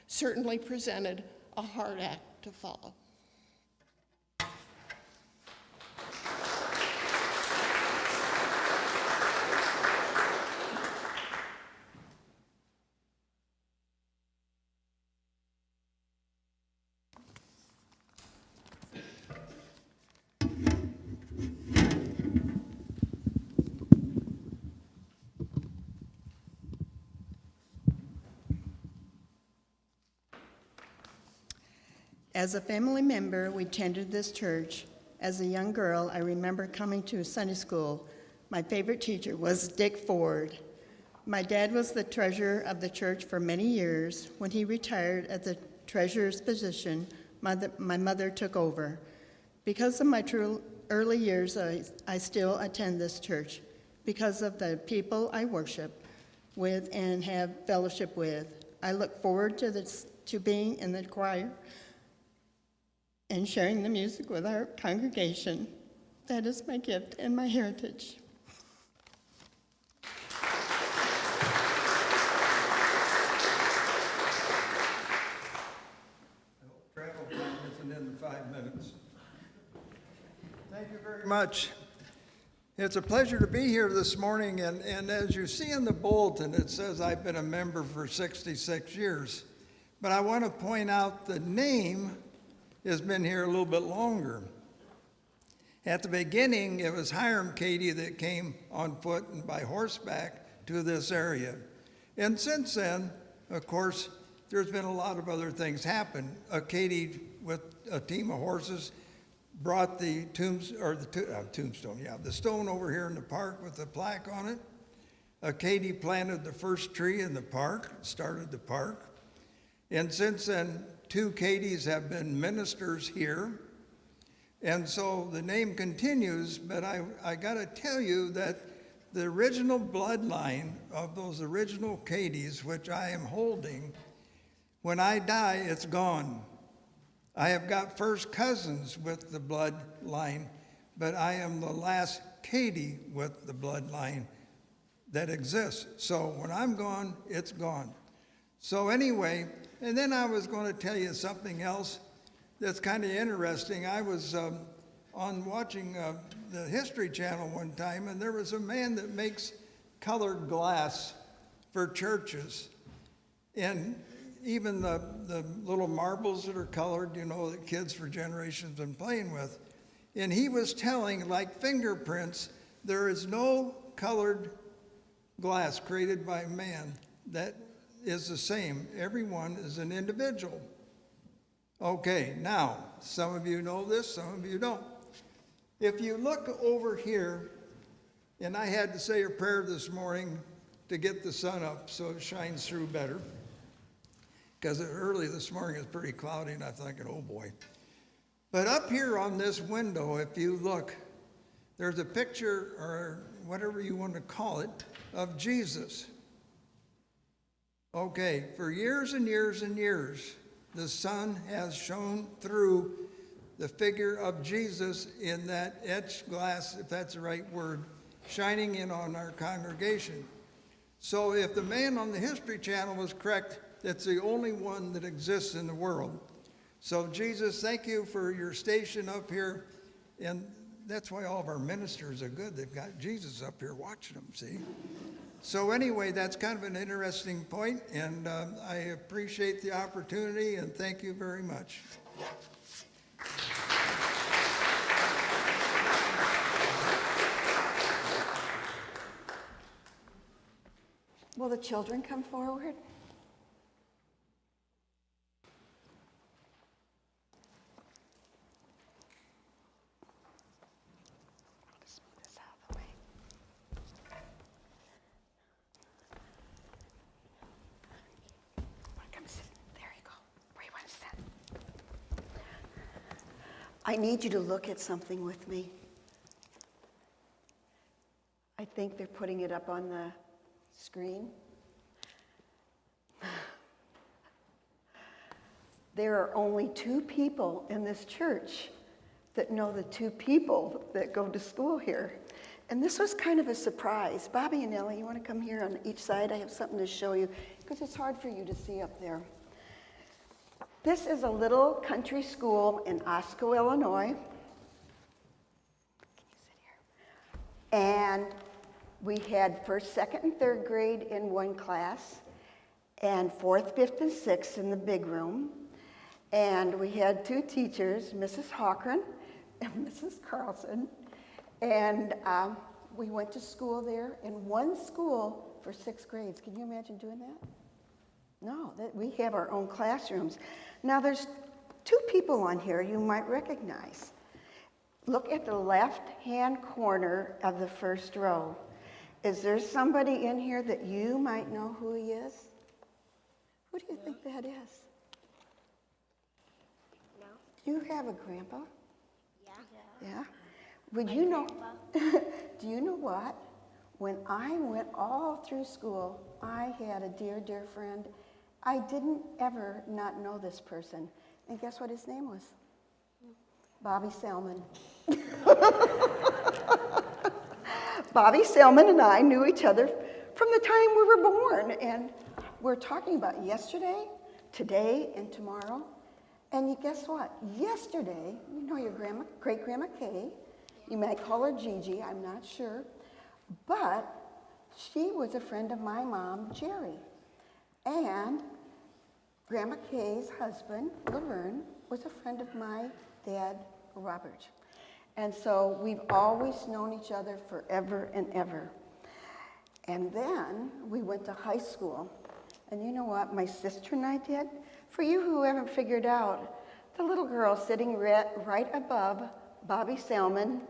certainly presented a hard act to follow. As a family member, we attended this church. As a young girl, I remember coming to Sunday school. My favorite teacher was Dick Ford. My dad was the treasurer of the church for many years. When he retired at the treasurer's position, my mother took over. Because of my true early years, I still attend this church because of the people I worship with and have fellowship with. I look forward to being in the choir and sharing the music with our congregation. That is my gift and my heritage. Travel time isn't in the 5 minutes. Thank you very much. It's a pleasure to be here this morning, and as you see in the bulletin, it says I've been a member for 66 years. But I want to point out the name has been here a little bit longer. At the beginning, it was Hiram Cady that came on foot and by horseback to this area. And since then, of course, there's been a lot of other things happen. Cady, with a team of horses, brought the the stone over here in the park with the plaque on it. Cady planted the first tree in the park, started the park. And since then, 2 Cadys have been ministers here. And so the name continues, but I got to tell you that the original bloodline of those original Cadys, which I am holding, when I die, it's gone. I have got first cousins with the bloodline, but I am the last Cady with the bloodline that exists. So when I'm gone, it's gone. So anyway, and then I was going to tell you something else that's kind of interesting. I was on watching the History Channel one time, and there was a man that makes colored glass for churches. And even the little marbles that are colored, you know, that kids for generations have been playing with. And he was telling, like fingerprints, there is no colored glass created by man that is the same. Everyone is an individual. Okay, now, some of you know this, some of you don't. If you look over here, and I had to say a prayer this morning to get the sun up so it shines through better, because early this morning it was pretty cloudy, and I'm thinking, oh boy. But up here on this window, if you look, there's a picture, or whatever you want to call it, of Jesus. Okay, for years and years and years, the sun has shone through the figure of Jesus in that etched glass, if that's the right word, shining in on our congregation. So if the man on the History Channel was correct, it's the only one that exists in the world. So Jesus, thank you for your station up here. And that's why all of our ministers are good. They've got Jesus up here watching them, see? So anyway, that's kind of an interesting point, and I appreciate the opportunity, and thank you very much. Will the children come forward? I need you to look at something with me. I think they're putting it up on the screen. There are only 2 people in this church that know the 2 people that go to school here. And this was kind of a surprise. Bobby and Ellie, you want to come here on each side? I have something to show you because it's hard for you to see up there. This is a little country school in Osco, Illinois. Can you sit here? And we had 1st, 2nd, and 3rd grade in one class, and 4th, 5th, and 6th in the big room. And we had 2 teachers, Mrs. Hawkren and Mrs. Carlson. And we went to school there in one school for 6 grades. Can you imagine doing that? No, we have our own classrooms. Now there's two people on here you might recognize. Look at the left-hand corner of the first row. Is there somebody in here that you might know who he is? Who do you think that is? No. Do you have a grandpa? Yeah. Yeah? Would you know? Do you know what? When I went all through school, I had a dear, dear friend. I didn't ever not know this person. And guess what his name was? Bobby Selman. Bobby Selman and I knew each other from the time we were born. And we're talking about yesterday, today, and tomorrow. And guess what? Yesterday, you know your great-grandma Kay. You might call her Gigi, I'm not sure. But she was a friend of my mom, Jerry. And Grandma Kay's husband, Laverne, was a friend of my dad, Robert. And so we've always known each other forever and ever. And then we went to high school. And you know what my sister and I did? For you who haven't figured out, the little girl sitting right above Bobby Selman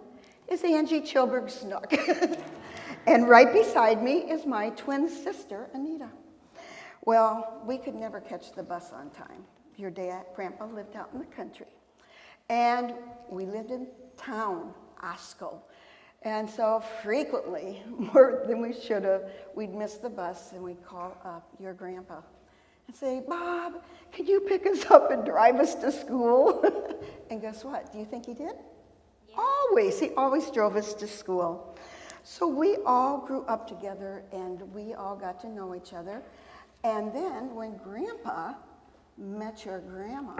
is Angie Chilberg Snook. And right beside me is my twin sister, Anita. Well, we could never catch the bus on time. Your dad, Grandpa, lived out in the country. And we lived in town, Osco. And so frequently, more than we should have, we'd miss the bus and we'd call up your grandpa and say, Bob, can you pick us up and drive us to school? And guess what? Do you think he did? Yeah. Always. He always drove us to school. So we all grew up together and we all got to know each other. And then when Grandpa met your grandma,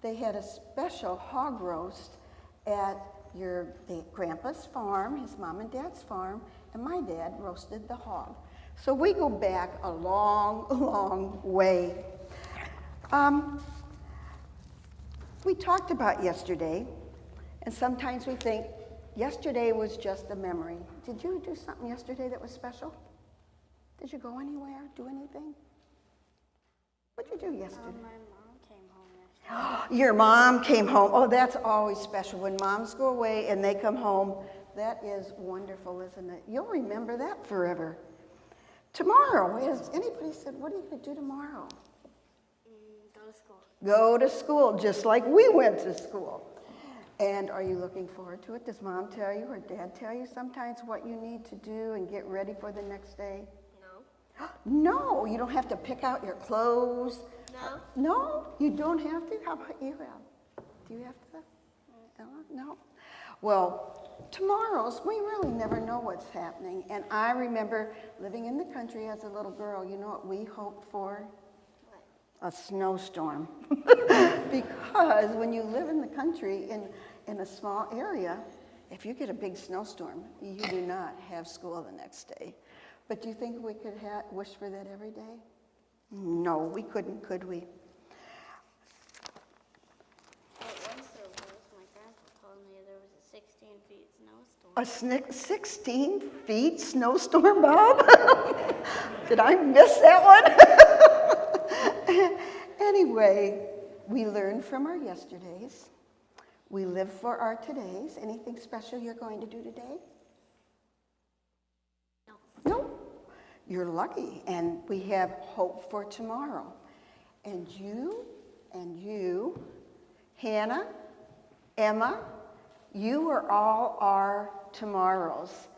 they had a special hog roast at the Grandpa's farm, his mom and dad's farm, and my dad roasted the hog. So we go back a long, long way. We talked about yesterday, and sometimes we think yesterday was just a memory. Did you do something yesterday that was special? Did you go anywhere, do anything? What did you do yesterday? My mom came home yesterday. Your mom came home. Oh, that's always special. When moms go away and they come home, that is wonderful, isn't it? You'll remember that forever. Tomorrow, has anybody said, what are you going to do tomorrow? Go to school. Go to school, just like we went to school. And are you looking forward to it? Does mom tell you or dad tell you sometimes what you need to do and get ready for the next day? No. No, you don't have to pick out your clothes. No. No, you don't have to. How about you, Al? Do you have to? No. Well, tomorrow's, we really never know what's happening. And I remember living in the country as a little girl. You know what we hoped for? A snowstorm. Because when you live in the country in a small area, if you get a big snowstorm, you do not have school the next day. But do you think we could wish for that every day? No, we couldn't, could we? At one service, my grandpa told me there was a 16-foot snowstorm. A 16 feet snowstorm, Bob? Did I miss that one? Anyway, we learn from our yesterdays. We live for our todays. Anything special you're going to do today? No. You're lucky, and we have hope for tomorrow. And you, Hannah, Emma, you are all our tomorrows.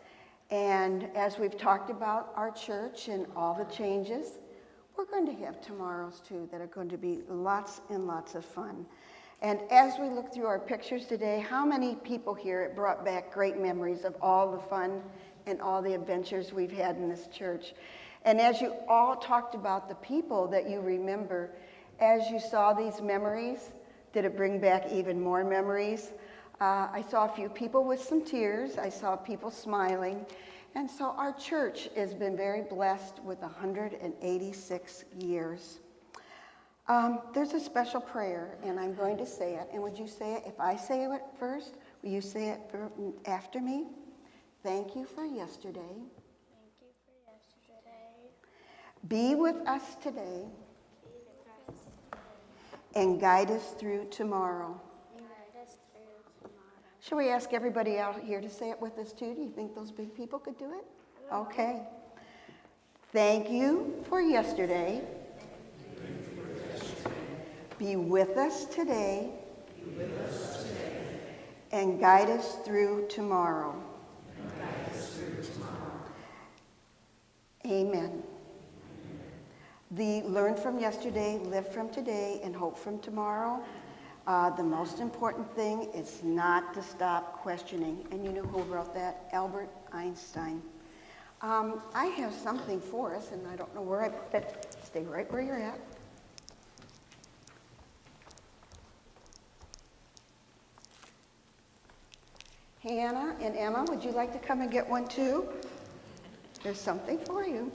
And as we've talked about our church and all the changes, we're going to have tomorrows too that are going to be lots and lots of fun. And as we look through our pictures today, how many people here, it brought back great memories of all the fun and all the adventures we've had in this church. And as you all talked about the people that you remember, as you saw these memories, did it bring back even more memories? I saw a few people with some tears. I saw people smiling. And so our church has been very blessed with 186 years. There's a special prayer, and I'm going to say it. And would you say it? If I say it first, will you say it after me? Thank you for yesterday. Thank you for yesterday. Be with us today. Be with us today. and guide us through tomorrow. and guide us through tomorrow. Shall we ask everybody out here to say it with us too? Do you think those big people could do it? Okay. Thank you for yesterday. Be with us today. And guide us through tomorrow. Amen. The learn from yesterday, live from today, and hope from tomorrow. The most important thing is not to stop questioning. And you know who wrote that? Albert Einstein. I have something for us, and I don't know where I put it. Stay right where you're at. Hannah and Emma, would you like to come and get one too? There's something for you.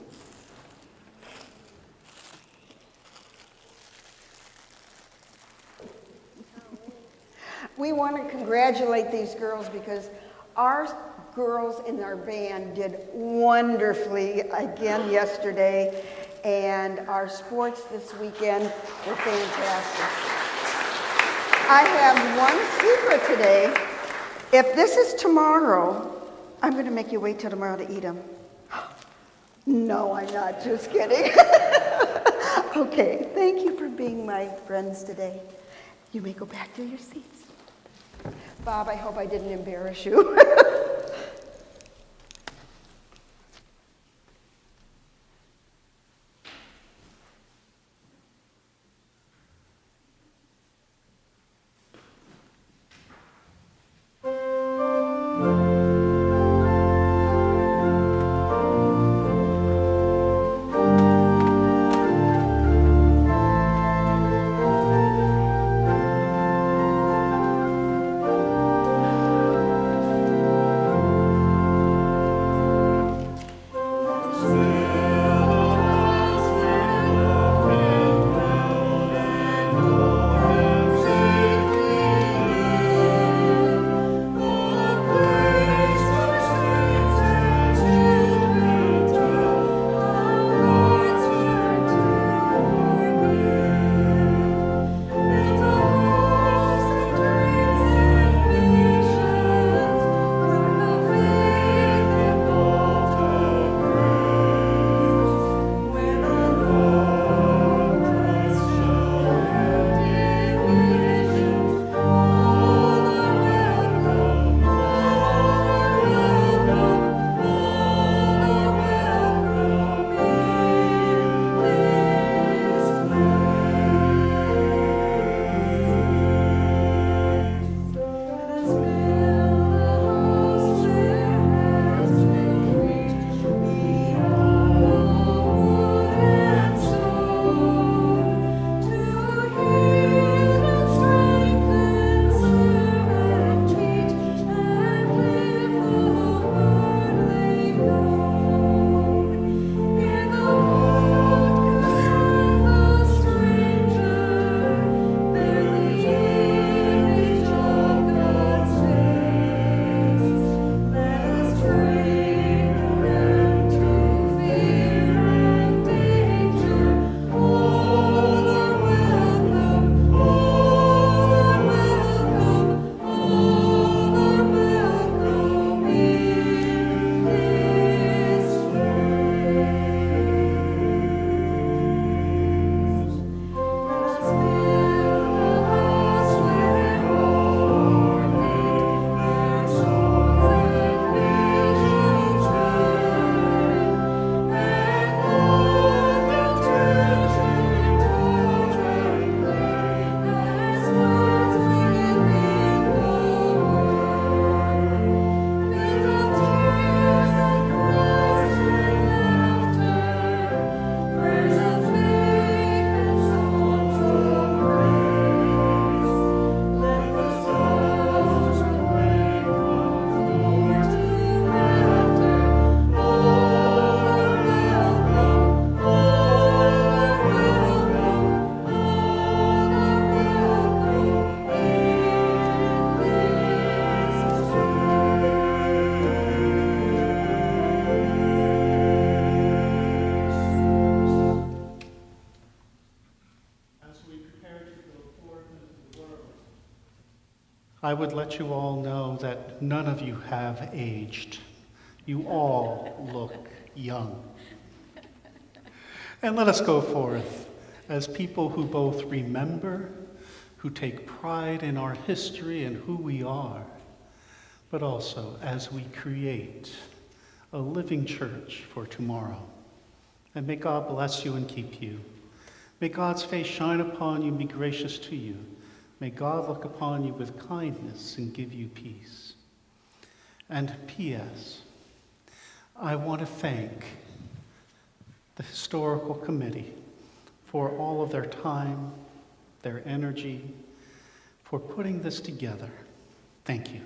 We want to congratulate these girls because our girls in our band did wonderfully again yesterday, and our sports this weekend were fantastic. I have one secret today. If this is tomorrow, I'm going to make you wait till tomorrow to eat them. No, I'm not, just kidding. Okay, thank you for being my friends today. You may go back to your seats. Bob, I hope I didn't embarrass you. Oh I would let you all know that none of you have aged. You all look young. And let us go forth as people who both remember, who take pride in our history and who we are, but also as we create a living church for tomorrow. And may God bless you and keep you. May God's face shine upon you and be gracious to you. May God look upon you with kindness and give you peace. And P.S. I want to thank the Historical Committee for all of their time, their energy, for putting this together. Thank you.